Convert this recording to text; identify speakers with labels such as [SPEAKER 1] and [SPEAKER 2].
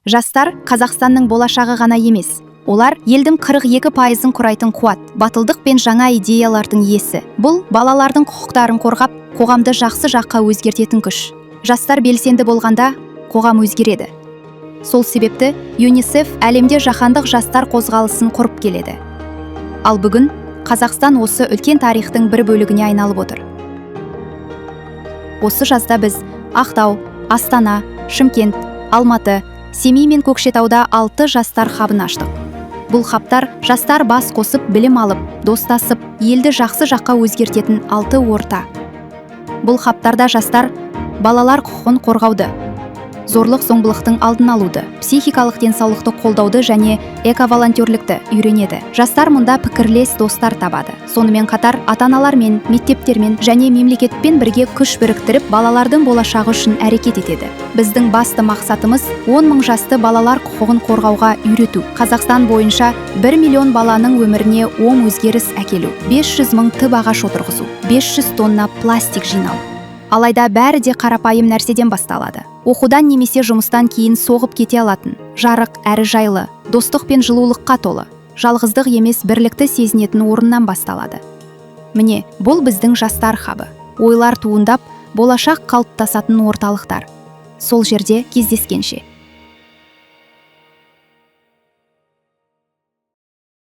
[SPEAKER 1] Жастар Қазақстанның болашағы ғана емес. Олар елдің 42%-ын құрайтын қуат, батылдық пен жаңа идеялардың иесі. Бұл балалардың құқықтарын қорғап, қоғамды жақсы жаққа өзгертетін күш. Жастар белсенді болғанда, қоғам өзгереді. Сол себепті ЮНИСЕФ әлемде жаһандық жастар қозғалысын құрып келеді. Ал бүгін Қазақстан осы үлкен тарихтың бір бөлігіне айналып отыр. Осы жазда біз Ақтау, Астана, Шымкент, Алматы, Семей мен Көкшетауда 6 жастар хабын аштық. Бұл хабтар жастар бас қосып, білім алып, достасып, елді жақсы жаққа өзгертетін 6 орта. Бұл хабтарда жастар балалар құқығын қорғауды, зорлық зомбылықтың алдын алуды, психикалық денсаулықты қолдауды және эко-волонтерлікті үйренеді. Жастар мұнда пікірлес достар табады. Сонымен қатар ата-аналармен, мектептермен және мемлекетпен бірге күш біріктіріп, балалардың болашағы үшін әрекет етеді. Біздің басты мақсатымыз 10 мың жасты балалар құқығын қорғауға үйрету. Қазақстан бойынша 1 миллион баланың өміріне оң өзгеріс әкелу, 500 мың түп ағаш отырғызу, 500 тонна пластик жинау. Алайда бәрі де қарапайым нәрседен басталады. Оқудан немесе жұмыстан кейін соғып кете алатын, жарық әрі жайлы, достық пен жылулыққа толы, жалғыздық емес бірлікті сезінетін орыннан басталады. Міне, бұл біздің жастар хабы. Ойлар туындап, болашақ қалыптасатын орталықтар. Сол жерде кездескенше.